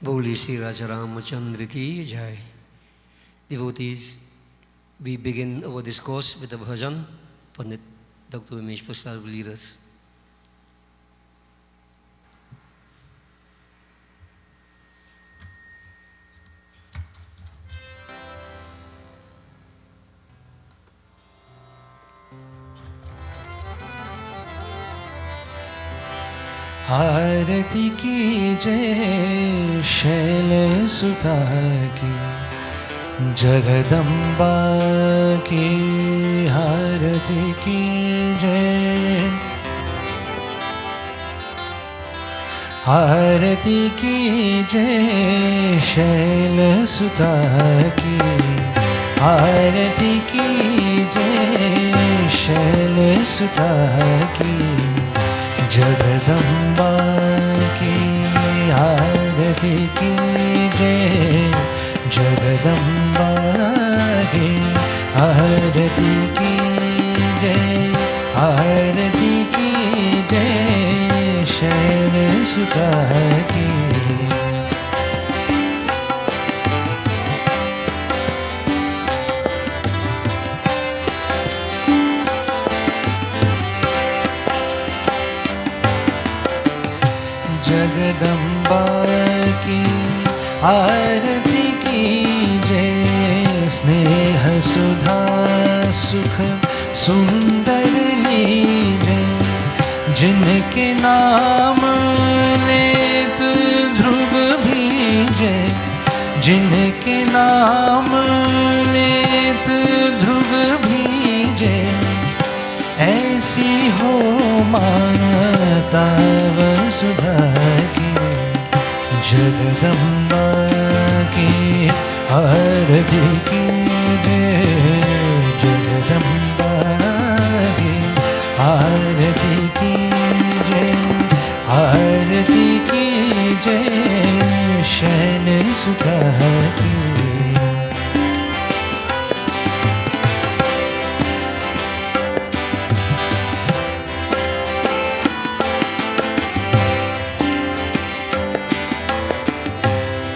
Holy Sri Raja Ramachandra ki jai. Devotees, we begin our discourse with a bhajan. Pandit Dr. Umesh Prasad will lead us. आरती की जय शैल सुता की जगदम्बा की आरती की जय आरती की जय शैल सुता की आरती की जय शैल सुता की जगदम्बा की आरती की जय जगदम्बा की आरती की जय आरती की जय शैल सुता की जगदम्बा की आरती की जय स्नेह सुधा सुख सुंदर लीले जिनके नाम लेत ध्रुव भीजे जिनके नाम लेत ध्रुव भीजे ऐसी हो माता वसुधा की जगदम्बा की आरती की जय जगदम्बा की आरती की जय आरती की जय शैल सुता की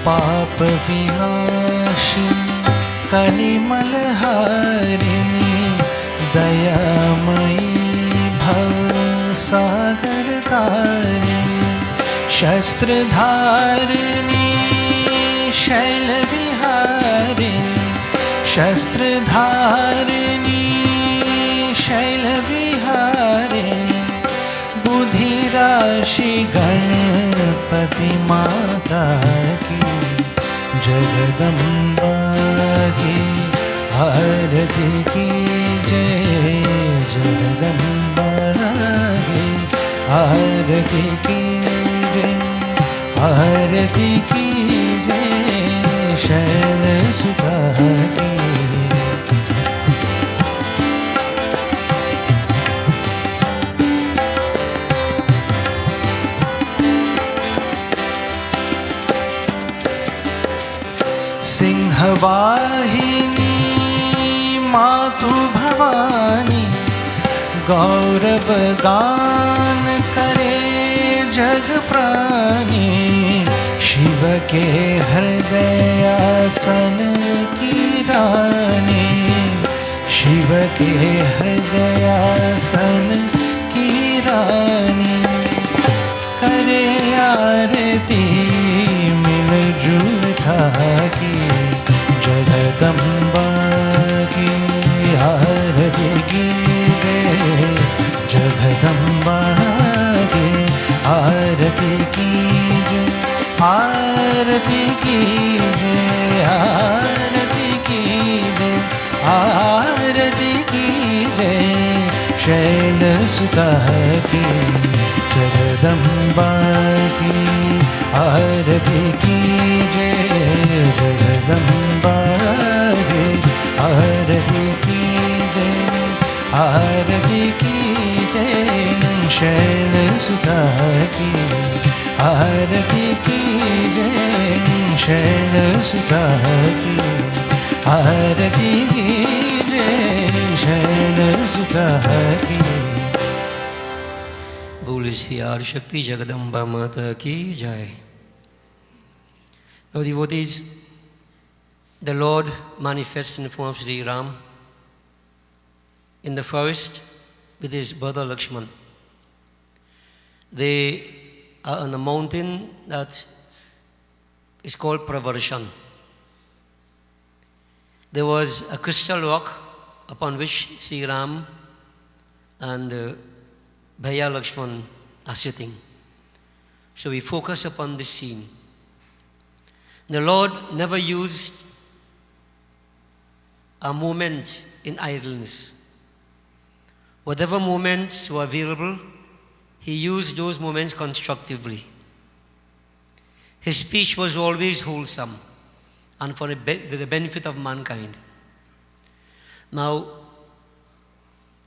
पाप विनाशिनी कलिमल हारिणी दयामयी भव सागर तारिणी शस्त्र धारिणी शैल विहारिणी शस्त्र धारिणी शैल विहारिणी बुद्धि राशि गणपति माता की जगदम्बा की आरती की जय जगदम्बा की आरती की जय आरती की जय शैल सुता की सिंहवाहिनी मातु भवानी गौरव गान करे जग प्राणी शिव के हृदयासन की रानी शिव के हृदयासन की रानी करे आरती मिलजुल की जगदम्बा की आरती की जय जगदम्बा की आरती की जय आरती की जय आरती की जय आरती की जय शैल सुता की जगदम्बा की आरती की जय जगदम्बा की आरती की जय आरती की जय शैल सुता की आरती की जय शैल सुता की आरती की जय शैल सुता की बोले श्री आदिशक्ति जगदम्बा माता की जय। Now, devotees, the Lord manifests in the form of Sri Ram in the forest with his brother Lakshman. They are on a mountain that is called Pravarshan. There was a crystal rock upon which Sri Ram and Bhaiya Lakshman are sitting. So we focus upon this scene. The Lord never used a moment in idleness. Whatever moments were available, he used those moments constructively. His speech was always wholesome and for the benefit of mankind. Now,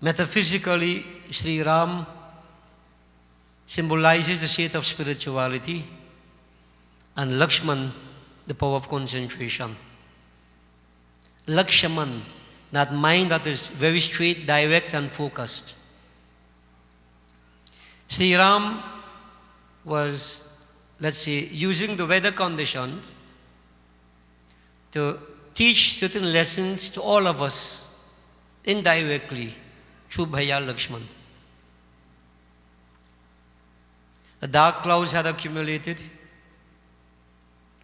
metaphysically, Sri Ram symbolizes the state of spirituality, and Lakshman, the power of concentration. Lakshman, that mind that is very straight, direct, and focused. Sri Ram was, let's say, using the weather conditions to teach certain lessons to all of us indirectly through Bhaiya Lakshman. The dark clouds had accumulated,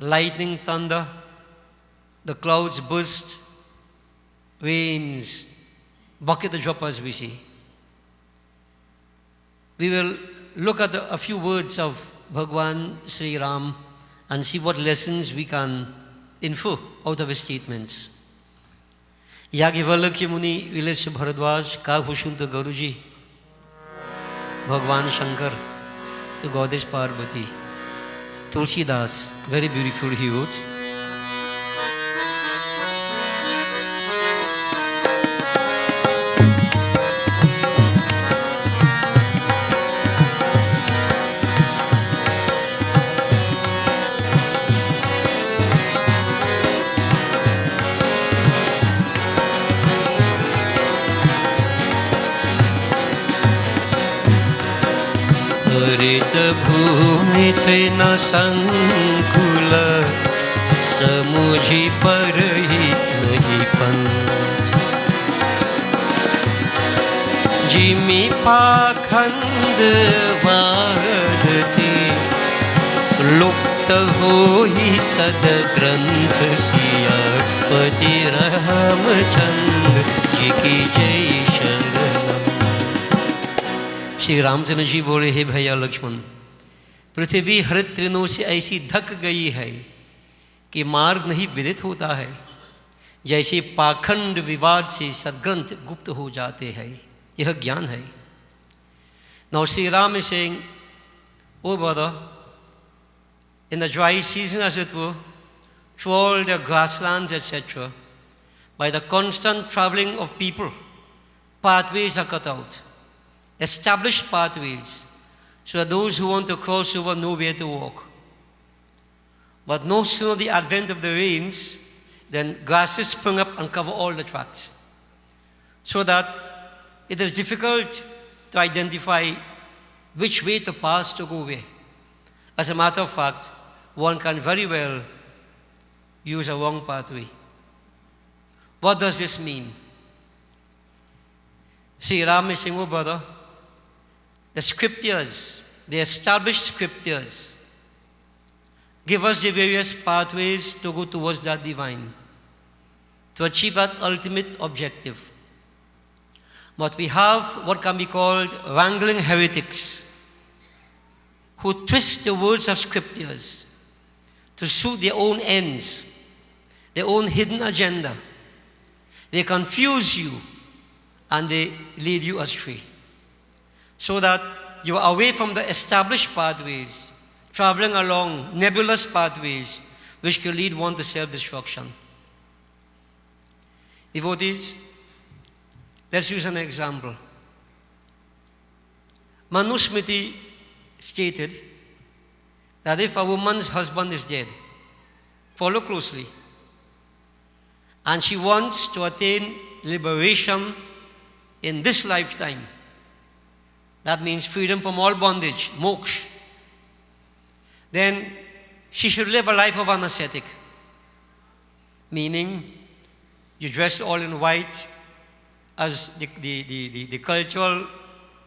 lightning, thunder, the clouds burst, rains, bucket the drop as we see. We will look at a few words of Bhagwan Sri Ram and see what lessons we can infer out of his statements. Yagyavalkya Muni relates to Bharadwaj, Kaghbhushan to Guruji, Bhagwan Shankar to Goddess Parvati. Tulsidas, very beautiful he wrote. भूमि तृण संकुल समुझी परहित नहीं पंथ जिमि पाखंड वारदती लुप्त होहि सद ग्रंथ सिया पति रामचंद्र जी की जय शरणम। श्री रामचंद्र जी बोले, हे भैया लक्ष्मण, पृथ्वी हरित तृणों से ऐसी धक गई है कि मार्ग नहीं विदित होता है, जैसे पाखंड विवाद से सद्ग्रंथ गुप्त हो जाते हैं। यह ज्ञान है। Now Sri Ram is saying, oh brother, in the dry season as it were, through all the grasslands etc., by the constant traveling of people, pathways are cut out. Established pathways, so that those who want to cross over know where to walk. But no sooner the advent of the rains, then grasses spring up and cover all the tracks, so that it is difficult to identify which way to pass to go where. As a matter of fact, one can very well use a wrong pathway. What does this mean? Sri Ram is saying, oh brother, the scriptures, the established scriptures, give us the various pathways to go towards that divine, to achieve that ultimate objective. But we have what can be called wrangling heretics, who twist the words of scriptures to suit their own ends, their own hidden agenda. They confuse you and they lead you astray, so that you are away from the established pathways, traveling along nebulous pathways which can lead one to self-destruction. Devotees, let's use an example. Manusmriti stated that if a woman's husband is dead, follow closely, and she wants to attain liberation in this lifetime, that means freedom from all bondage, moksha, then she should live a life of an ascetic, meaning you dress all in white as the cultural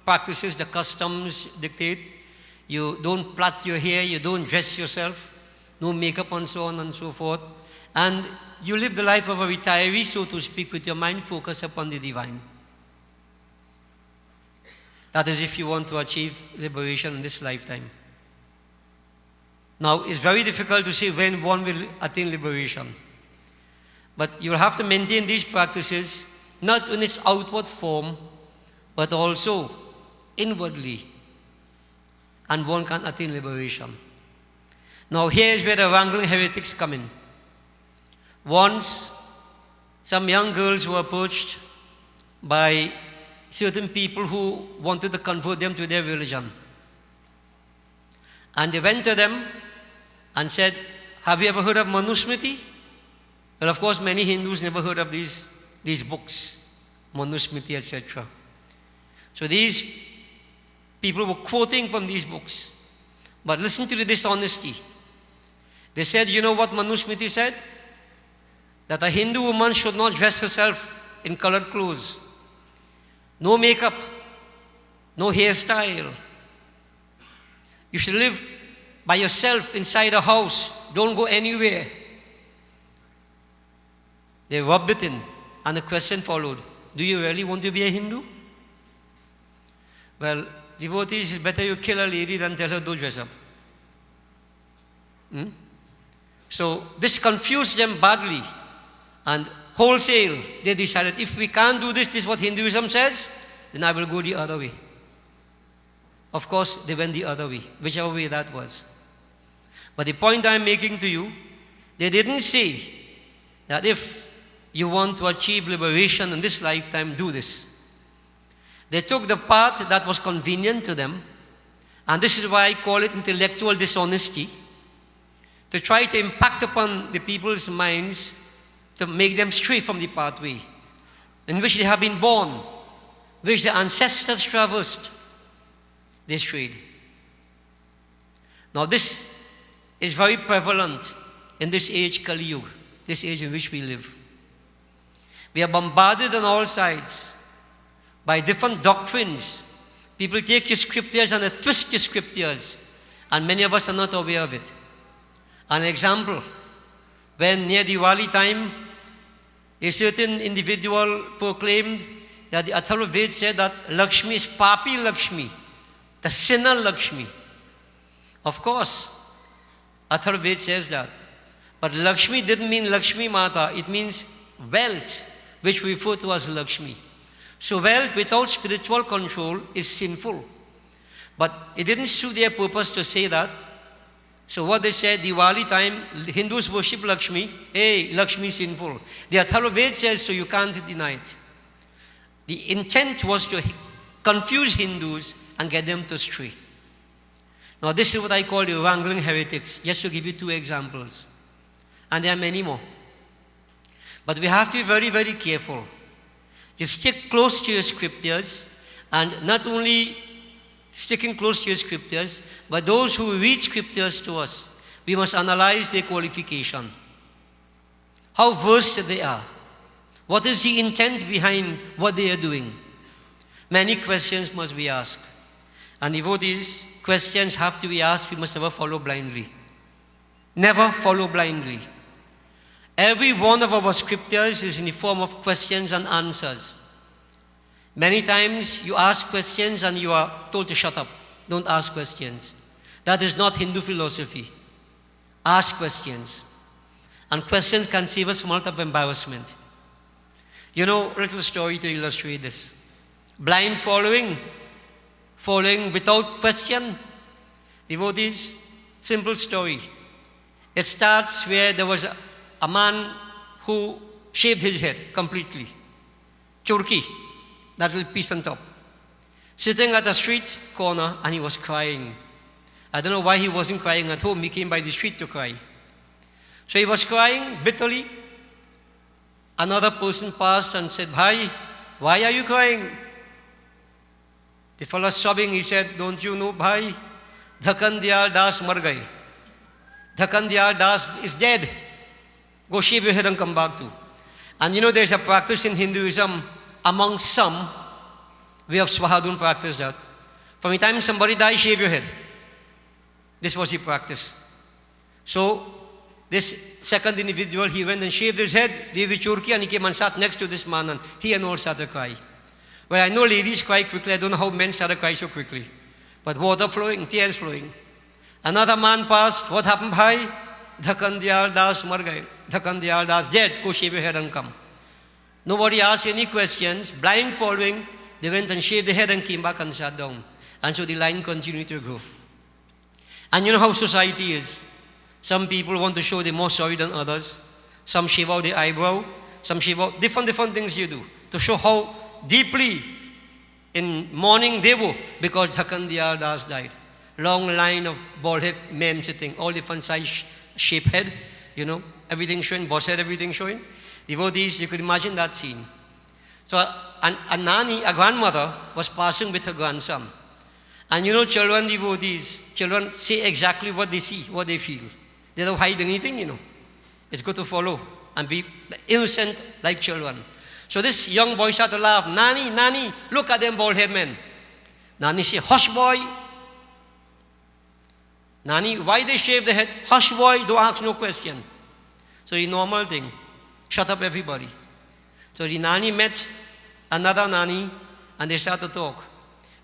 practices, the customs dictate. You don't plait your hair, you don't dress yourself, no makeup and so on and so forth. And you live the life of a retiree, so to speak, with your mind focused upon the divine. That is if you want to achieve liberation in this lifetime. Now, it's very difficult to say when one will attain liberation. But you'll have to maintain these practices, not in its outward form, but also inwardly. And one can attain liberation. Now, here is where the wrangling heretics come in. Once, some young girls were approached by certain people who wanted to convert them to their religion. And they went to them and said, have you ever heard of Manusmriti? Well, of course, many Hindus never heard of these books, Manusmriti, etc. So these people were quoting from these books. But listen to the dishonesty. They said, you know what Manusmriti said? That a Hindu woman should not dress herself in colored clothes. No makeup, no hairstyle. You should live by yourself inside a house. Don't go anywhere. They rubbed it in, and the question followed, do you really want to be a Hindu? Well, devotees, it's better you kill a lady than tell her don't dress up. So this confused them badly, and wholesale they decided, if we can't do this, this is what Hinduism says, then I will go the other way. Of course, they went the other way, whichever way that was. But the point I'm making to you, they didn't say that if you want to achieve liberation in this lifetime, do this. They took the path that was convenient to them, and this is why I call it intellectual dishonesty, to try to impact upon the people's minds to make them stray from the pathway in which they have been born, which their ancestors traversed. They strayed. Now this is very prevalent in this age, Kali Yuga, this age in which we live. We are bombarded on all sides by different doctrines. People take your scriptures and they twist your scriptures, and many of us are not aware of it. An example, when near Diwali time, a certain individual proclaimed that the Atharva Ved said that Lakshmi is Papi Lakshmi, the sinner Lakshmi. Of course, Atharva Ved says that. But Lakshmi didn't mean Lakshmi Mata, it means wealth, which we refer to as Lakshmi. So wealth without spiritual control is sinful. But it didn't suit their purpose to say that. So what they said, Diwali time, Hindus worship Lakshmi. Hey, Lakshmi is sinful. The Atharva Ved says, so you can't deny it. The intent was to confuse Hindus and get them to stray. Now this is what I call the wrangling heretics, just to give you two examples. And there are many more. But we have to be very, very careful. You stick close to your scriptures, and not only sticking close to your scriptures, but those who read scriptures to us, we must analyze their qualification. How versed they are. What is the intent behind what they are doing? Many questions must be asked. And devotees, questions have to be asked, we must never follow blindly. Never follow blindly. Every one of our scriptures is in the form of questions and answers. Many times you ask questions and you are told to shut up. Don't ask questions. That is not Hindu philosophy. Ask questions. And questions can save us from a lot of embarrassment. You know, a little story to illustrate this. Blind following without question. Devotees, simple story. It starts where there was a man who shaved his head completely. Churki, that little piece on top. Sitting at a street corner, and he was crying. I don't know why he wasn't crying at home. He came by the street to cry. So he was crying bitterly. Another person passed and said, "Bhai, why are you crying?" The fellow sobbing, he said, "Don't you know, Bhai? Dhakan Diyal Das mar gaye. Dhakan Dayal Das is dead. Go shave your head and come back to. And you know, there's a practice in Hinduism among some. We have Swahadun practice that. From the time somebody dies, shave your head. This was the practice. So, this second individual, he went and shaved his head, did the churki, and he came and sat next to this man, and he and all started to cry. Well, I know ladies cry quickly. I don't know how men started to cry so quickly. But water flowing, tears flowing. Another man passed. What happened, bhai? Dhakan Dayal Das mar gaye. Dhakan Dayal Das dead. Go shave your head and come. Nobody asked any questions. Blind following. They went and shaved the head and came back and sat down. And so the line continued to grow. And you know how society is. Some people want to show they're more sorry than others. Some shave out the eyebrow. Some shave out different things you do to show how deeply in mourning they were because Dhakan Dayal Das died. Long line of bald head men sitting, all different size shape head, you know, everything showing, boss head, everything showing. Devotees, you could imagine that scene. So a nani, a grandmother, was passing with her grandson. And you know, children, devotees, children say exactly what they see, what they feel. They don't hide anything, you know. It's good to follow and be innocent like children. So this young boy started to laugh. Nani, Nani, look at them bald-head men. Nani said, hush boy. Nani, why they shave the head? Hush boy, don't ask no question. So the normal thing, shut up everybody. So the Nani met another Nani and they started to talk.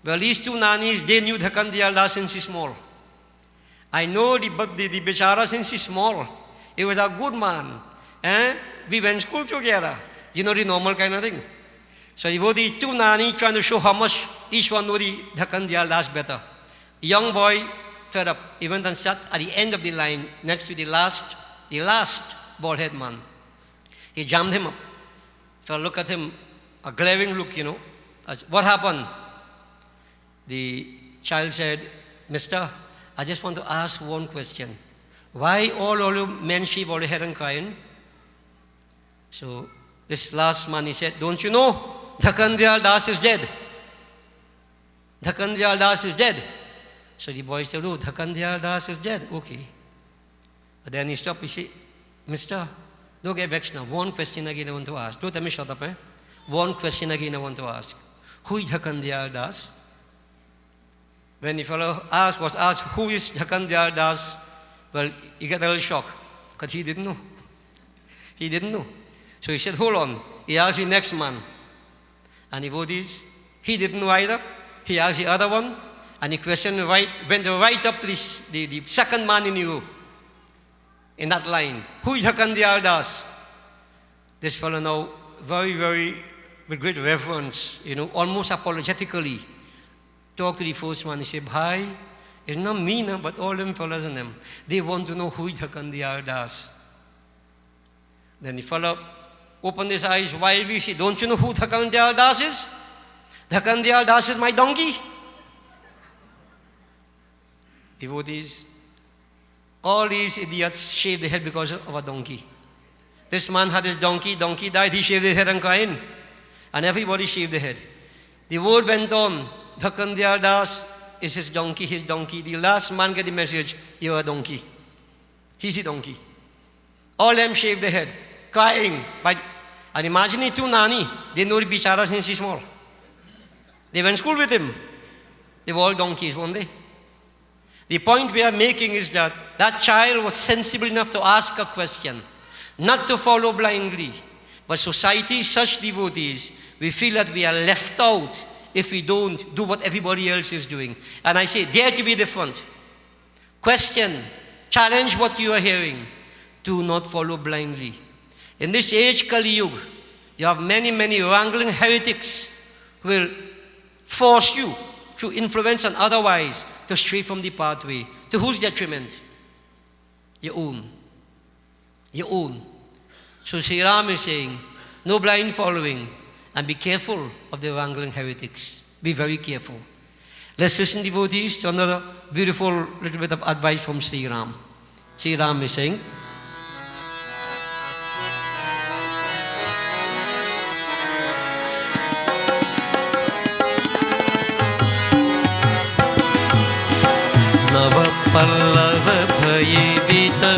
Well, these two Nanis, they knew Dhakan Dayal Das since he's small. I know the Bichara since he's small. He was a good man. We went to school together. You know, the normal kind of thing. So he was the two Nani trying to show how much each one knew the Dhakan Dayal Das better. The young boy fed up. He went and sat at the end of the line next to the last bald-head man. He jammed him up. So look at him, a glaring look, you know. What happened? The child said, Mister, I just want to ask one question. Why all you men shave all the head and crying? So this last man, he said, don't you know, Dhakan Dayal Das is dead. Dhakan Dayal Das is dead. So the boy said, oh, Dhakan Dayal Das is dead. Okay. But then he stopped, he said, Mister, don't get vexed now. One question again I want to ask. Don't tell me shut up, eh? One question again I want to ask. Who is Dhakan Dayal Das? When the fellow was asked, who is Dhakan Dayal Das? Well, he got a little shock, because he didn't know. He didn't know. So he said, hold on. He asked the next man. And he didn't know either. He asked the other one. And the question went right up to the second man in the row. In that line. Who is Dhakan Dayal Das? This fellow now, very, very, with great reverence, you know, almost apologetically, talked to the first man. He said, bhai, it's not me, no, but all them fellows and them. They want to know who is Dhakan Dayal Das. Then the fellow opened his eyes widely. He said, don't you know who Dhakan Dayal Das is? Dhakan Dayal Das is my donkey. Devotees, all these idiots shaved their head because of a donkey. This man had his donkey died, he shaved his head and crying. And everybody shaved their head. The word went on, Dhakan Dayal Das is his donkey. The last man get the message, you're a donkey. He's a donkey. All them shaved their head, crying. And imagine the two Nani, they know the Bichara since he's small. They went to school with him. They were all donkeys, weren't they? The point we are making is that that child was sensible enough to ask a question, not to follow blindly. But society, such devotees, we feel that we are left out if we don't do what everybody else is doing. And I say, dare to be different. Question, challenge what you are hearing. Do not follow blindly. In this age, Kali Yuga, you have many, many wrangling heretics who will force you through influence and otherwise to stray from the pathway. To whose detriment? Your own. Your own. So Sri Ram is saying, no blind following, and be careful of the wrangling heretics. Be very careful. Let's listen, devotees, to another beautiful little bit of advice from Sri Ram. Sri Ram is saying, Nava Pallava Bhaye Vita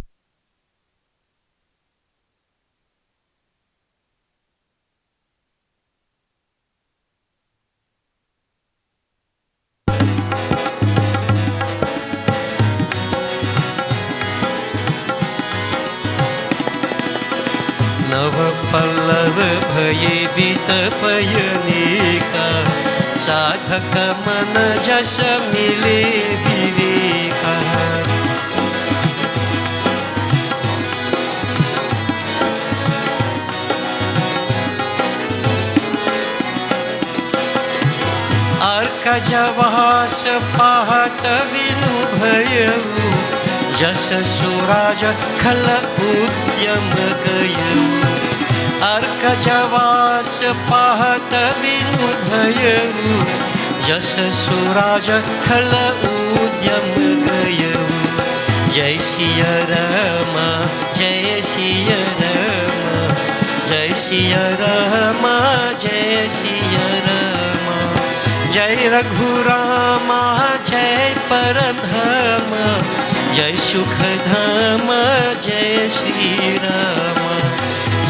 नव पल्लव भये बीत पयनिका साधक मन जस मिले विवेका अर्क जवास पाहत विनु भयऊ जस सुराज खल उद्यम गयऊ अर्क जवास पाहत विनु भयऊ जस सुराज खल उद्यम गयऊ जय सिया रमा जय सिया रमा जय सिया रमा जय सिया रमा जय रघुरामा जय परधाम जय सुखधाम जय श्री राम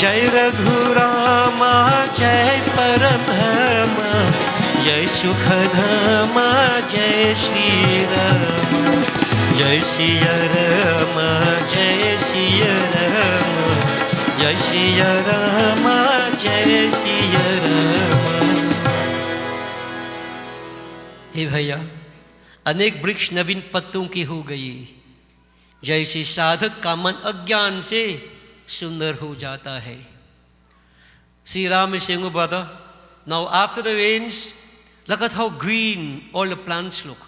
जय रघुरामा जय परधाम जय सुखधाम जय श्री राम जय सिया राम जय सिया राम जय सिया राम जय सिया राम। हे भैया, अनेक वृक्ष नवीन पत्तों की हो गई, जैसे साधक का मन अज्ञान से सुंदर हो जाता है। Sri Ram is saying, brother, now after the rains, look at how green all the plants look.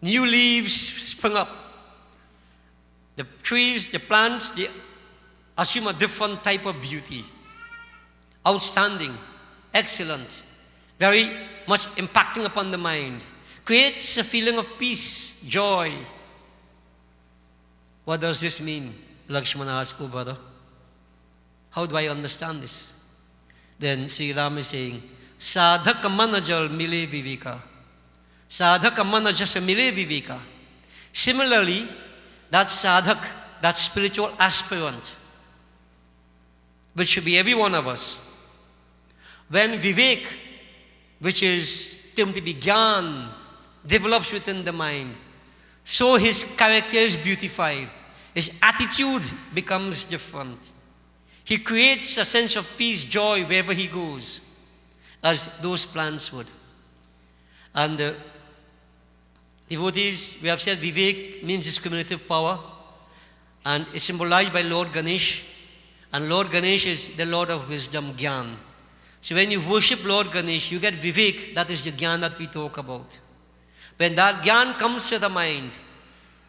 New leaves sprung up. The trees, the plants, they assume a different type of beauty. Outstanding, excellent, very much impacting upon the mind. Creates a feeling of peace, joy. What does this mean? Lakshmana asked, oh brother, how do I understand this? Then Sri Ram is saying, Sadhaka manajal mile viveka. Sadhaka manajasa mile viveka. Similarly, that sadhak, that spiritual aspirant, which should be every one of us, when vivek, which is termed to be gyan, develops within the mind, so his character is beautified, his attitude becomes different. He creates a sense of peace, joy wherever he goes, as those plants would. And devotees, we have said Vivek means discriminative power, and is symbolized by Lord Ganesh, and Lord Ganesh is the Lord of wisdom, Gyan. So when you worship Lord Ganesh, you get Vivek, that is the Gyan that we talk about. When that Gyan comes to the mind,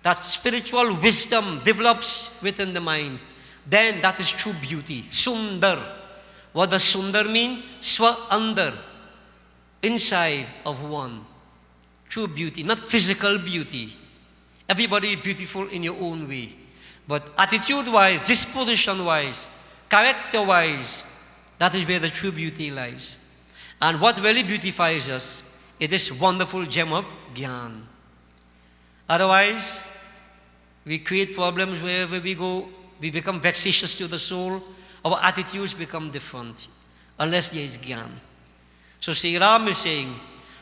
that spiritual wisdom develops within the mind, then that is true beauty. Sundar. What does Sundar mean? Swa andar. Inside of one. True beauty, not physical beauty. Everybody is beautiful in your own way. But attitude-wise, disposition-wise, character-wise, that is where the true beauty lies. And what really beautifies us is this wonderful gem of Gyan. Otherwise, we create problems wherever we go. We become vexatious to the soul. Our attitudes become different unless there is Gyan. So Sri Ram is saying,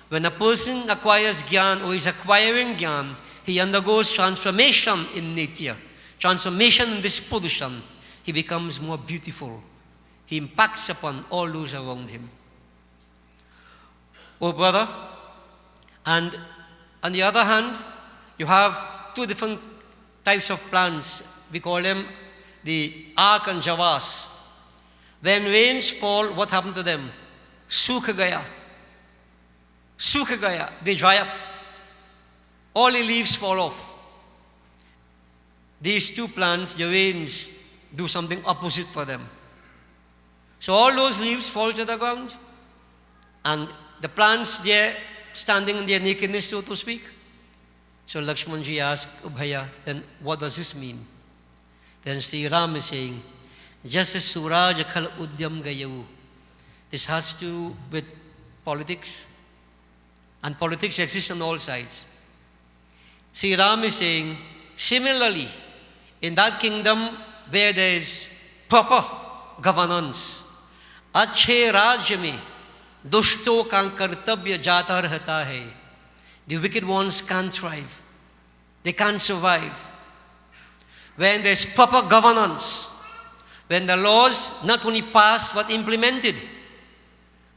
when a person acquires Gyan or is acquiring Gyan, he undergoes transformation in Nitya, transformation in disposition. He becomes more beautiful. He impacts upon all those around him. Oh brother, and on the other hand, you have two different types of plants. We call them the ark and javas. When rains fall, what happened to them? Sukha gaya. Sukha gaya. They dry up. All the leaves fall off. These two plants, the rains do something opposite for them. So all those leaves fall to the ground, and the plants there standing in their nakedness, so to speak. So Lakshmanji asked, Ubhaya, then what does this mean? Then Sri Ram is saying, just as Suraj Khal Udyam Gayavu. This has to do with politics, and politics exists on all sides. Sri Ram is saying, similarly, in that kingdom where there is proper governance, अच्छे राज्य में दुष्टों का कर्तव्य जाता रहता है. The wicked ones can't thrive. They can't survive. When there's proper governance, when the laws not only passed but implemented.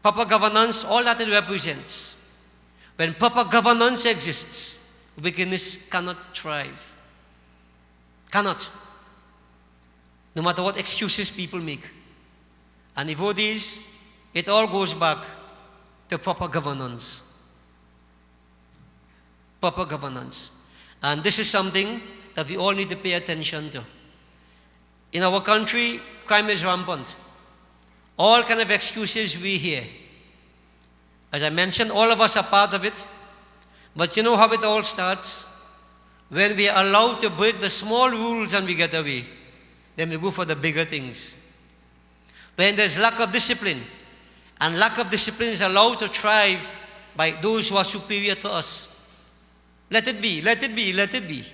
Proper governance, all that it represents. When proper governance exists, wickedness cannot thrive. Cannot. No matter what excuses people make. And devotees, it all goes back to proper governance. Proper governance. And this is something that we all need to pay attention to. In our country, crime is rampant. All kind of excuses we hear. As I mentioned, all of us are part of it. But you know how it all starts? When we are allowed to break the small rules and we get away, then we go for the bigger things. When there's lack of discipline, and lack of discipline is allowed to thrive by those who are superior to us, let it be, let it be, let it be.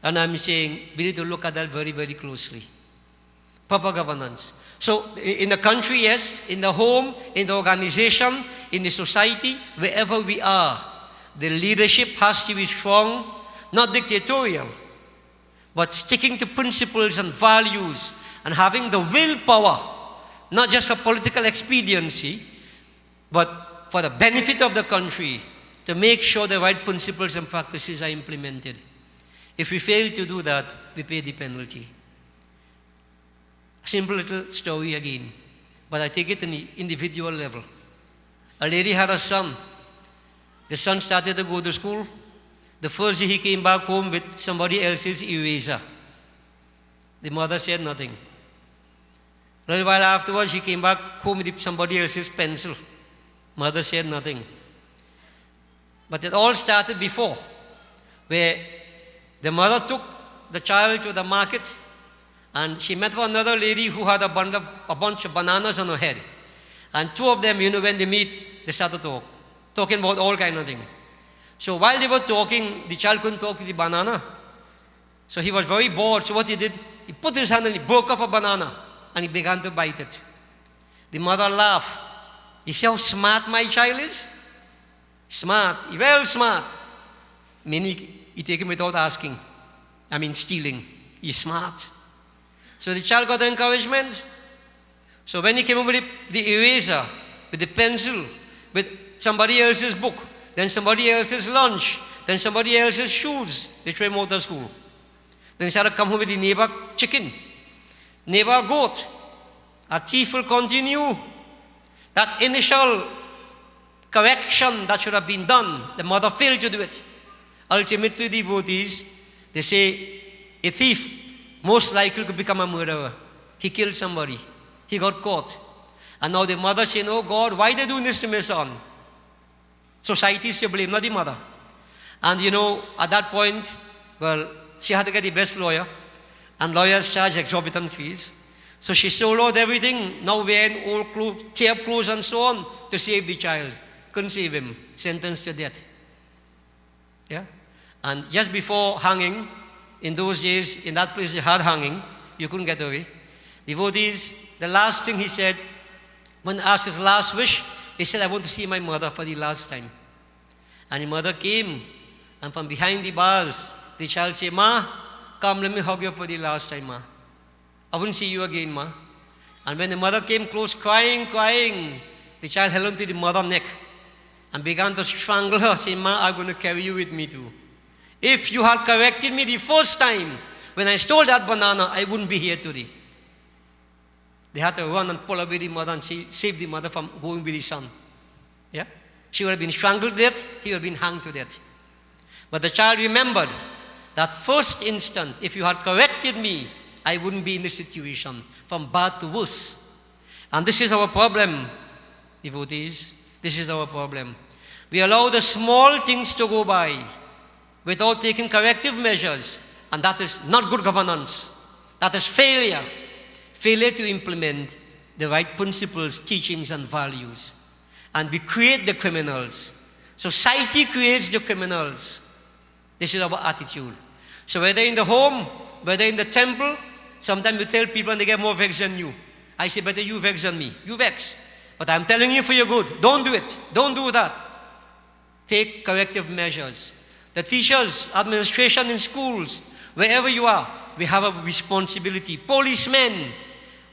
And I'm saying we need to look at that very, very closely. Proper governance. So in the country, yes, in the home, in the organization, in the society, wherever we are, the leadership has to be strong, not dictatorial, but sticking to principles and values and having the willpower, not just for political expediency, but for the benefit of the country, to make sure the right principles and practices are implemented. If we fail to do that, we pay the penalty. Simple little story again, but I take it in the individual level. A lady had a son. The son started to go to school. The first day he came back home with somebody else's eraser. The mother said nothing. A little while afterwards, he came back home with somebody else's pencil. Mother said nothing. But it all started before, where the mother took the child to the market, and she met another lady who had a bunch of bananas on her head. And two of them, when they meet, they started talking about all kind of things. So while they were talking, the child couldn't talk to the banana. So he was very bored. So what he did, he put his hand and he broke off a banana and he began to bite it. The mother laughed. You see how smart my child is? Smart, well smart. Meaning he take him without asking. Stealing. He's smart. So the child got encouragement. So when he came over with the eraser, with the pencil, with somebody else's book, then somebody else's lunch, then somebody else's shoes, they threw him out of school. Then he started to come home with the neighbor chicken, neighbor goat. A thief will continue. That initial correction that should have been done, the mother failed to do it. Ultimately, devotees, they say, a thief most likely could become a murderer. He killed somebody. He got caught. And now the mother saying, oh God, why are they doing this to my son? Society is to blame, not the mother. And at that point, well, she had to get the best lawyer. And lawyers charge exorbitant fees. So she sold out everything, now wearing old clothes, tear clothes and so on, to save the child. Couldn't save him. Sentenced to death. Yeah? And just before hanging, in those days, in that place they had hanging, you couldn't get away. Devotees, the last thing he said, when asked his last wish, he said, I want to see my mother for the last time. And the mother came, and from behind the bars, the child said, Ma, come, let me hug you for the last time, Ma. I won't see you again, Ma. And when the mother came close, crying, the child held onto the mother's neck and began to strangle her, saying, Ma, I'm going to carry you with me too. If you had corrected me the first time when I stole that banana, I wouldn't be here today. They had to run and pull away the mother and save the mother from going with the son. Yeah? She would have been strangled to death, he would have been hanged to death. But the child remembered that first instant, if you had corrected me, I wouldn't be in this situation, from bad to worse. And this is our problem, devotees. This is our problem. We allow the small things to go by without taking corrective measures, and that is not good governance. That is failure. Failure to implement the right principles, teachings, and values. And we create the criminals. Society creates the criminals. This is our attitude. So whether in the home, whether in the temple, sometimes you tell people and they get more vexed than you. I say, better you vex than me. You vex. But I'm telling you for your good. Don't do it. Don't do that. Take corrective measures. The teachers, administration in schools, wherever you are, we have a responsibility. Policemen,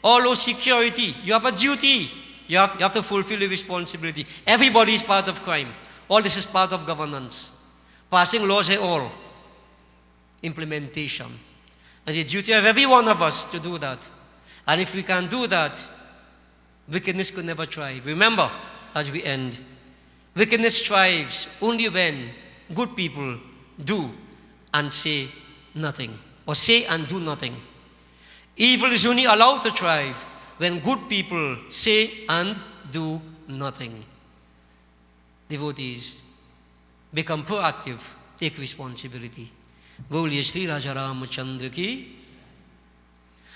All those security, you have a duty. You have to fulfill your responsibility. Everybody is part of crime. All this is part of governance. Passing laws and all. Implementation. And the duty of every one of us to do that. And if we can do that, wickedness could never thrive. Remember, as we end, wickedness thrives only when good people do and say nothing. Or say and do nothing. Evil is only allowed to thrive when good people say and do nothing. Devotees, become proactive, take responsibility. Boliye Sri Raja Ramachandra ki